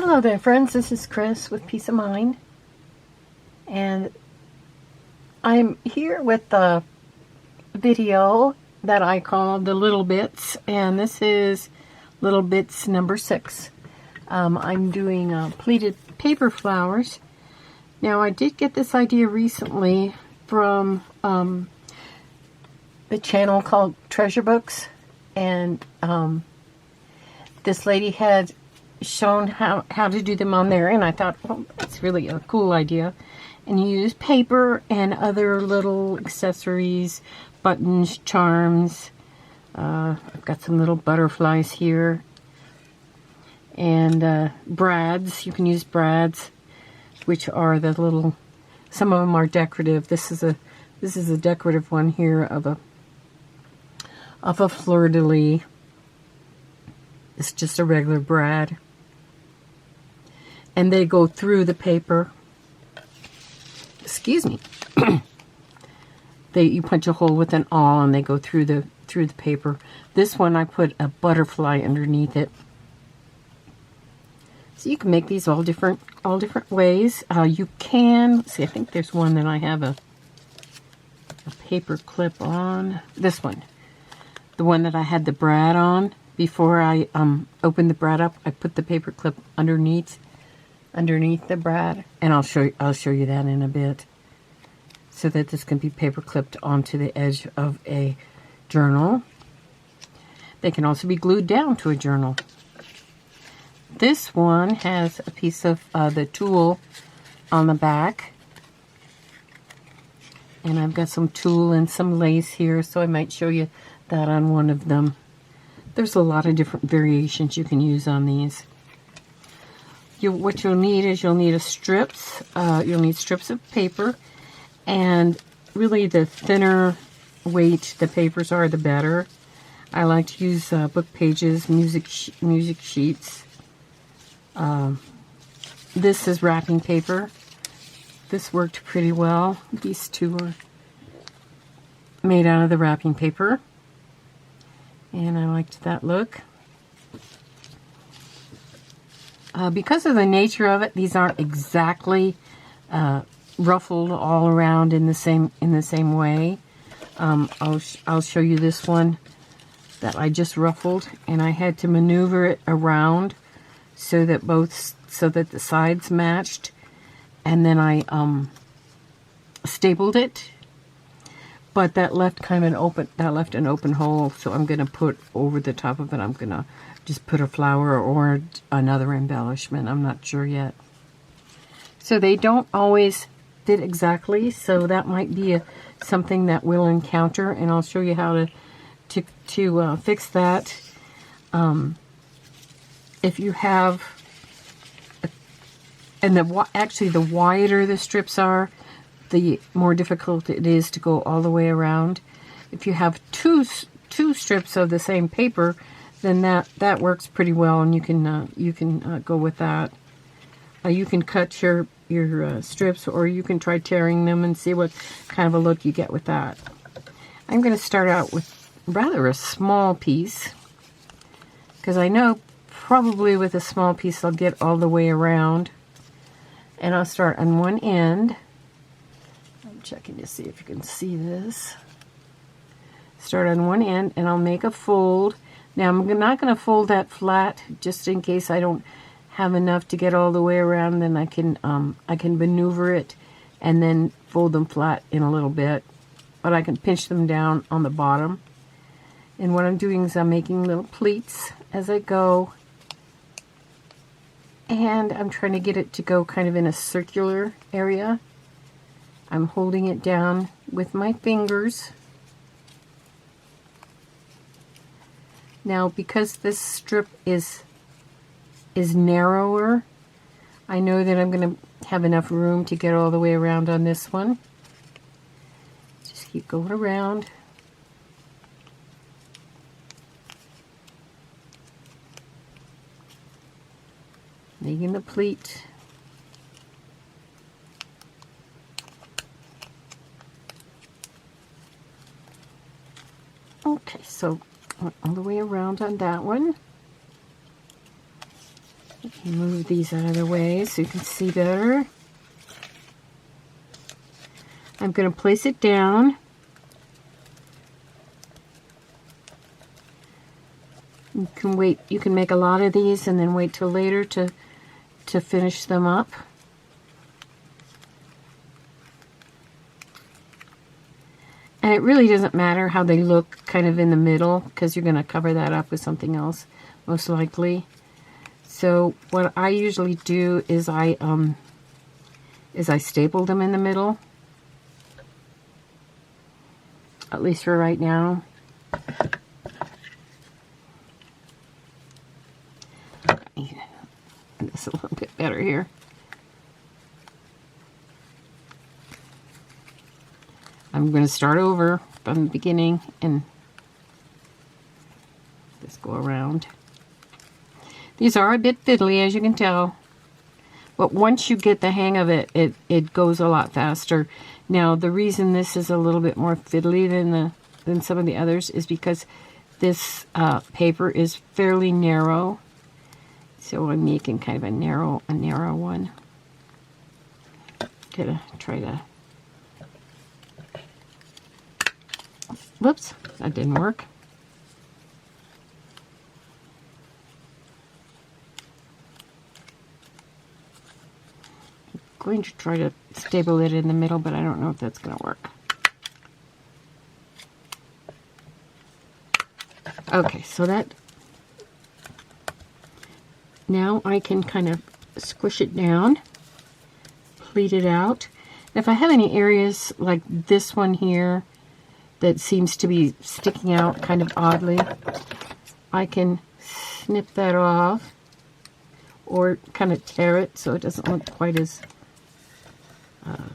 Hello there, friends. This is Chris with Peace of Mind, and I'm here with the video that I call the Little Bits, and this is Little Bits number 6. I'm doing pleated paper flowers. Now, I did get this idea recently from the channel called Treasure Books, and this lady had shown how to do them on there, and I thought, well, that's really a cool idea. And you use paper and other little accessories, buttons, charms. I've got some little butterflies here, and brads. You can use brads, which are the little. Some of them are decorative. This is a decorative one here of a fleur-de-lis. It's just a regular brad. And they go through the paper. Excuse me. You punch a hole with an awl and they go through the paper. This one I put a butterfly underneath it. So you can make these all different ways. You can see. I think there's one that I have a paper clip on. This one, the one that I had the brad on. Before I opened the brad up, I put the paper clip underneath the brad, and I'll show you that in a bit, so that this can be paper clipped onto the edge of a journal. They can also be glued down to a journal. This one has a piece of the tulle on the back, and I've got some tulle and some lace here, so I might show you that on one of them. There's a lot of different variations you can use on these. What you'll need is you'll need strips of paper, and really the thinner weight the papers are, the better. I like to use book pages, music sheets. This is wrapping paper. This worked pretty well. These two are made out of the wrapping paper, and I liked that look. Because of the nature of it, these aren't exactly ruffled all around in the same way. I'll show you this one that I just ruffled, and I had to maneuver it around so that the sides matched, and then I stapled it. But that left an open hole, so I'm going to put over the top of it. I'm going to just put a flower or another embellishment. I'm not sure yet. So they don't always fit exactly, so that might be something that we'll encounter, and I'll show you how to fix that. If you have, actually the wider the strips are, the more difficult it is to go all the way around. If you have two strips of the same paper, then that works pretty well, and you can go with that. You can cut your strips, or you can try tearing them and see what kind of a look you get with that. I'm going to start out with rather a small piece, because I know probably with a small piece I'll get all the way around, and I'll start on one end. I'm checking to see if you can see this. Start on one end, and I'll make a fold. Now, I'm not going to fold that flat, just in case I don't have enough to get all the way around. Then I can maneuver it and then fold them flat in a little bit. But I can pinch them down on the bottom. And what I'm doing is I'm making little pleats as I go. And I'm trying to get it to go kind of in a circular area. I'm holding it down with my fingers. Now, because this strip is narrower, I know that I'm going to have enough room to get all the way around on this one. Just keep going around. Making the pleat. Okay, so all the way around on that one. Move these out of the way so you can see better. I'm going to place it down. You can wait. You can make a lot of these and then wait till later to finish them up. And it really doesn't matter how they look kind of in the middle, because you're going to cover that up with something else, most likely. So what I usually do is I staple them in the middle, at least for right now. Okay. This a little bit better here. I'm going to start over from the beginning and just go around. These are a bit fiddly, as you can tell, but once you get the hang of it, it goes a lot faster. Now, the reason this is a little bit more fiddly than some of the others is because this paper is fairly narrow, so I'm making kind of a narrow one. Gonna try to. Whoops, that didn't work. I'm going to try to staple it in the middle, but I don't know if that's going to work. Okay, so that, now I can kind of squish it down, pleat it out. And if I have any areas like this one here that seems to be sticking out kind of oddly, I can snip that off or kind of tear it so it doesn't look quite as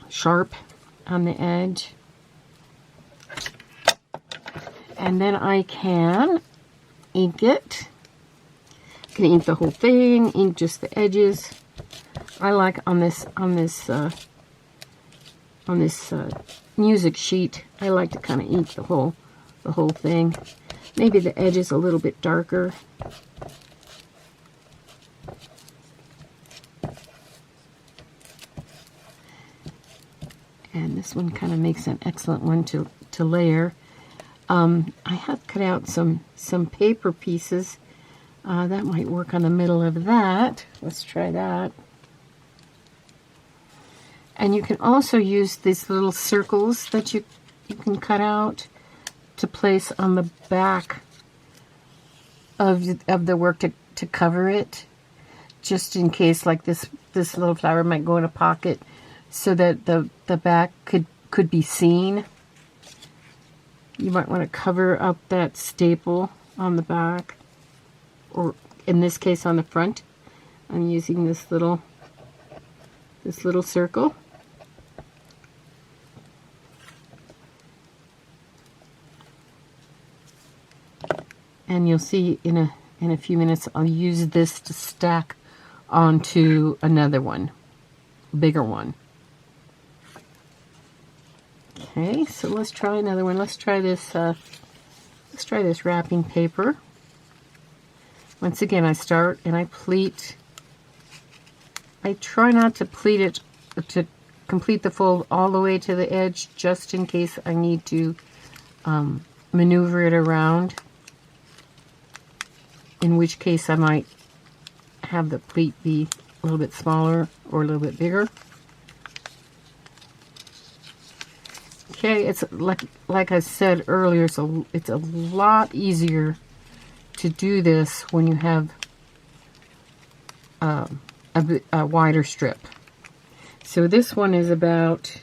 sharp on the edge. And then I can ink it. I can ink the whole thing, ink just the edges. I like on this music sheet, I like to kind of ink the whole thing. Maybe the edge is a little bit darker. And this one kind of makes an excellent one to layer. I have cut out some paper pieces. That might work on the middle of that. Let's try that. And you can also use these little circles that you can cut out to place on the back of the work to cover it, just in case, like this little flower might go in a pocket, so that the back could be seen. You might want to cover up that staple on the back, or in this case on the front. I'm using this little circle. And you'll see in a few minutes I'll use this to stack onto another one, bigger one. Okay, so let's try another one. Let's try this wrapping paper. Once again, I start and I pleat. I try not to pleat it to complete the fold all the way to the edge, just in case I need to maneuver it around, in which case I might have the pleat be a little bit smaller or a little bit bigger. Okay, it's like I said earlier, so it's a lot easier to do this when you have a wider strip. So this one is about,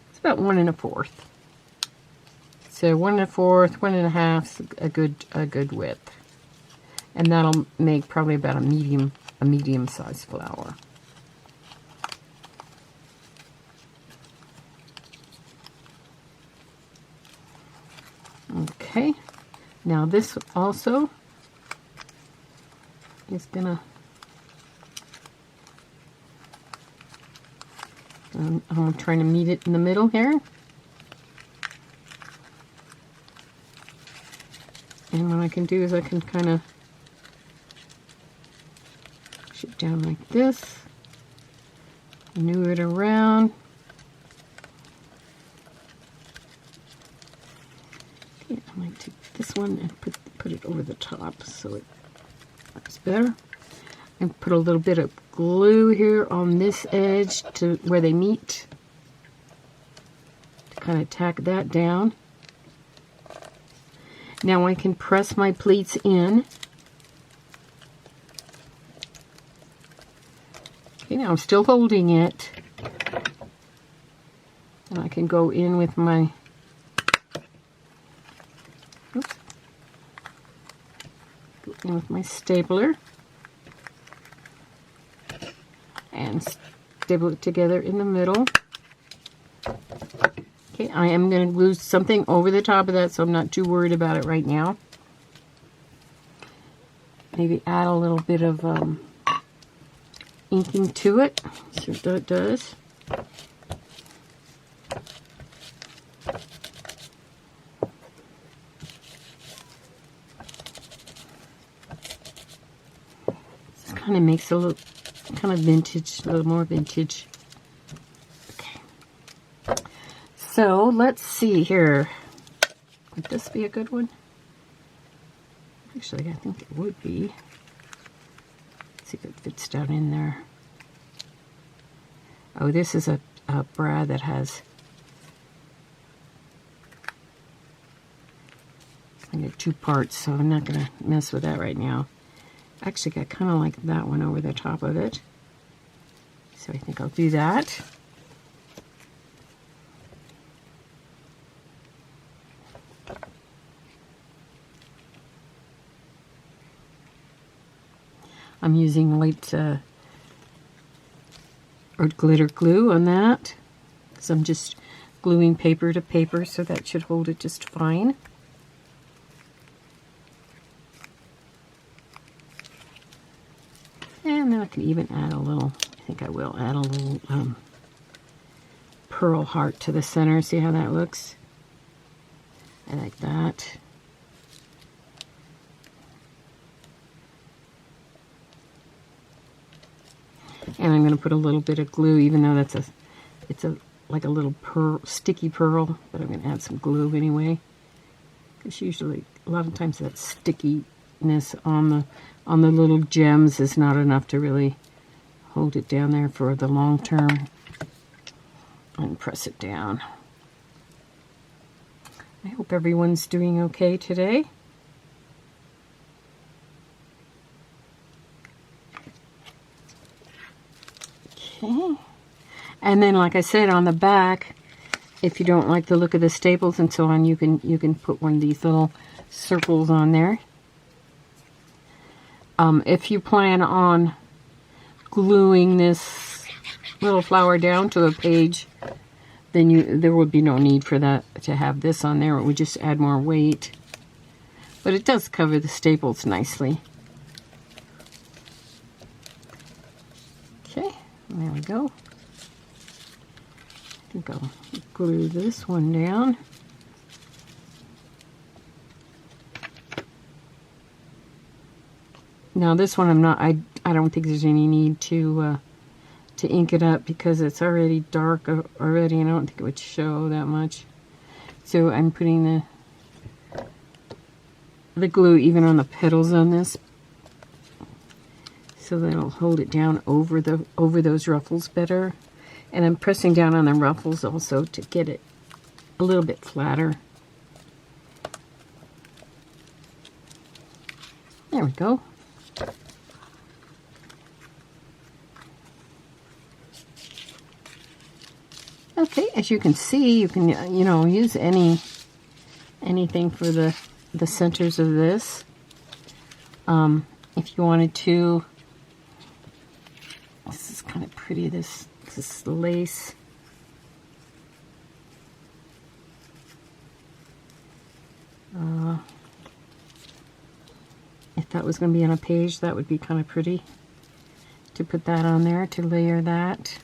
it's about 1 1/4. So 1 1/4, 1 1/2 is a good width, and that'll make probably about a medium sized flower. Okay, now this also is gonna, I'm trying to meet it in the middle here. And what I can do is I can kind of push it down like this, maneuver it around. Okay, I might take this one and put it over the top so it looks better. And put a little bit of glue here on this edge to where they meet, to kind of tack that down. Now I can press my pleats in. Okay, now I'm still holding it. And I can go in with my, oops, go in with my stapler and staple it together in the middle. Okay, I am going to glue something over the top of that, so I'm not too worried about it right now. Maybe add a little bit of inking to it. See what that does. This kind of makes it look kind of vintage, a little more vintage. So let's see here. Would this be a good one? Actually, I think it would be. Let's see if it fits down in there. Oh, this is a brad that has kind of 2 parts, so I'm not going to mess with that right now. Actually, I kind of like that one over the top of it. So I think I'll do that. I'm using white or glitter glue on that because I'm just gluing paper to paper, so that should hold it just fine. And then I can even add a little, I think I will add a little pearl heart to the center. See how that looks? I like that. And I'm going to put a little bit of glue, even though it's like a little sticky pearl, but I'm going to add some glue anyway. Because usually, a lot of times that stickiness on the little gems is not enough to really hold it down there for the long term. And press it down. I hope everyone's doing okay today. Okay. And then, like I said, on the back, if you don't like the look of the staples and so on, you can put one of these little circles on there. If you plan on gluing this little flower down to a page, then there would be no need for that to have this on there. It would just add more weight. But it does cover the staples nicely. Okay, there we go. I think I'll glue this one down. Now this one I don't think there's any need to ink it up because it's already dark already, and I don't think it would show that much. So I'm putting the glue even on the petals on this, so that it'll hold it down over those ruffles better. And I'm pressing down on the ruffles also to get it a little bit flatter. There we go. Okay, as you can see, you can use anything for the centers of this. If you wanted to, this is kind of pretty. This lace. If that was going to be on a page, that would be kind of pretty to put that on there, to layer that.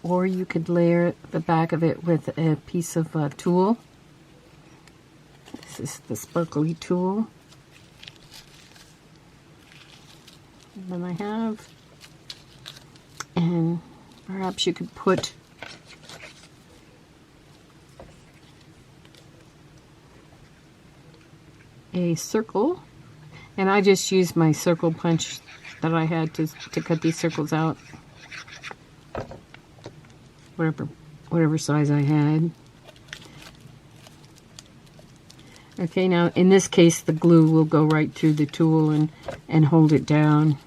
Or you could layer the back of it with a piece of tulle. This is the sparkly tool. And then I have, and perhaps you could put a circle, and I just used my circle punch that I had to cut these circles out, whatever size I had. Okay, now in this case the glue will go right through the tool and hold it down.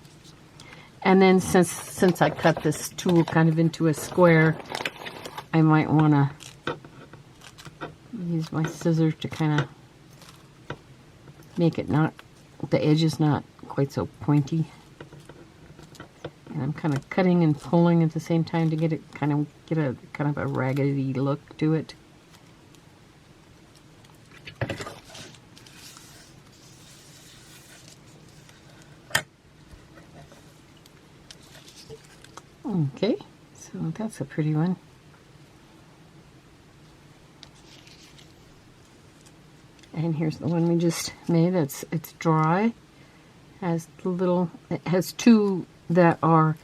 And then since I cut this tool kind of into a square, I might want to use my scissors to kind of make it not, the edge is not quite so pointy. And I'm kind of cutting and pulling at the same time to get a kind of a raggedy look to it. Okay, so that's a pretty one. And here's the one we just made. It's dry. It has two that are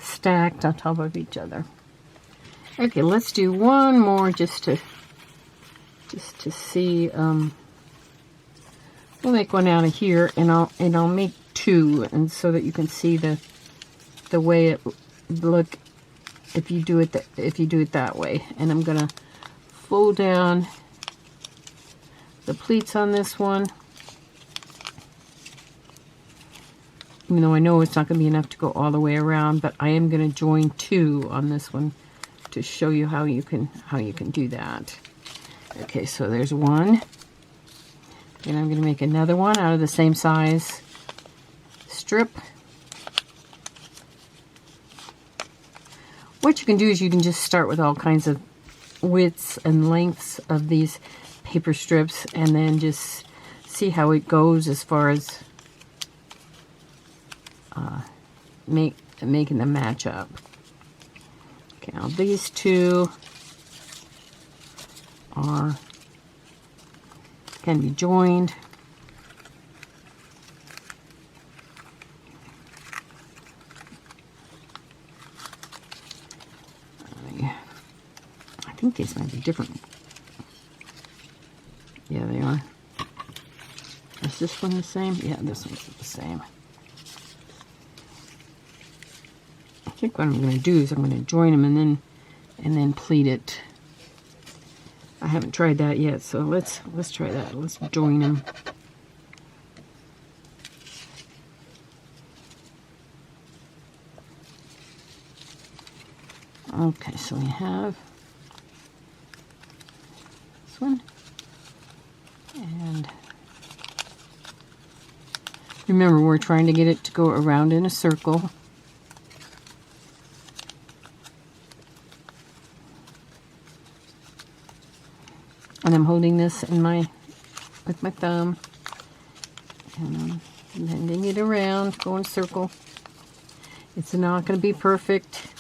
stacked on top of each other. Okay, let's do one more just to see. We'll make one out of here, and I'll make two, and so that you can see the way it look if you do it that way. And I'm gonna fold down the pleats on this one, even though I know it's not going to be enough to go all the way around, but I am going to join two on this one to show you how you can do that. Okay, so there's one, and I'm going to make another one out of the same size strip. What you can do is you can just start with all kinds of widths and lengths of these paper strips and then just see how it goes as far as making them match up. Okay, now these two can be joined. I think these might be different. Yeah, they are. Is this one the same? Yeah, this one's the same. I think what I'm going to do is I'm going to join them and then pleat it. I haven't tried that yet, so let's try that. Let's join them. Okay, so we have this one. And remember, we're trying to get it to go around in a circle. And I'm holding this with my thumb and bending it around, go in a circle. It's not going to be perfect.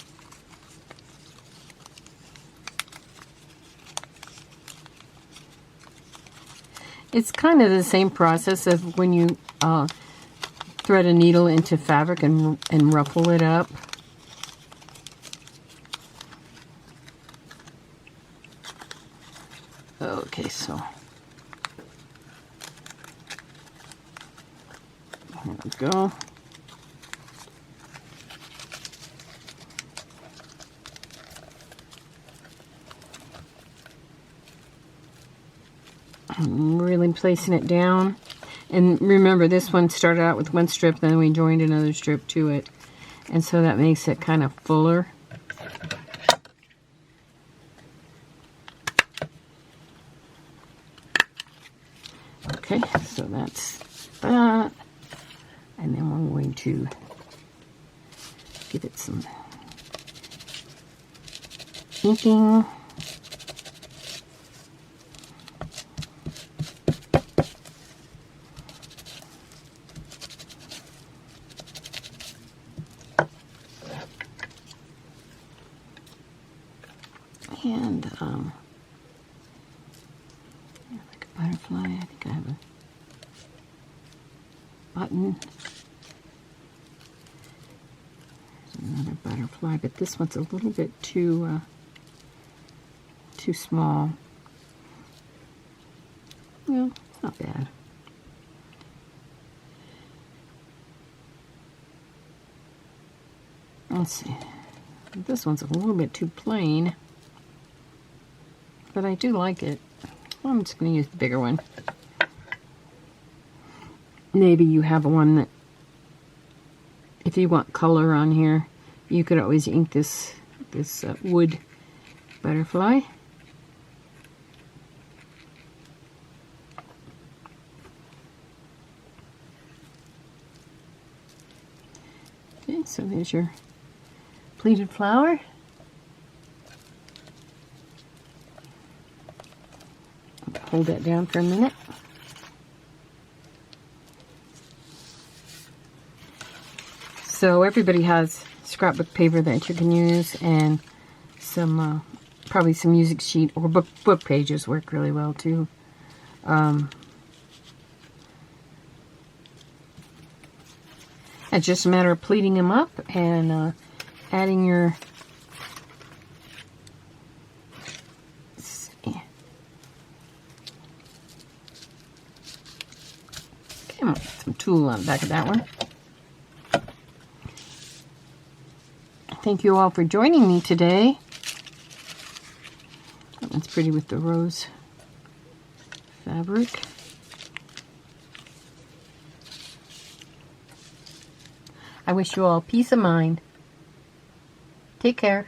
It's kind of the same process of when you thread a needle into fabric and ruffle it up. Okay, so there we go. I'm really placing it down. And remember, this one started out with one strip, then we joined another strip to it. And so that makes it kind of fuller. Okay, so that's that. And then we're going to give it some inking. And like a butterfly, I think I button. There's another butterfly, but this one's a little bit too small. Well, not bad. Let's see. This one's a little bit too plain, but I do like it. I'm just going to use the bigger one. Maybe you have one that, if you want color on here, you could always ink this wood butterfly. Okay, so there's your pleated flower. Hold that down for a minute. So everybody has scrapbook paper that you can use, and some probably some music sheet or book pages work really well too. It's just a matter of pleating them up and adding your some tulle on the back of that one. Thank you all for joining me today. That one's pretty with the rose fabric. I wish you all peace of mind. Take care.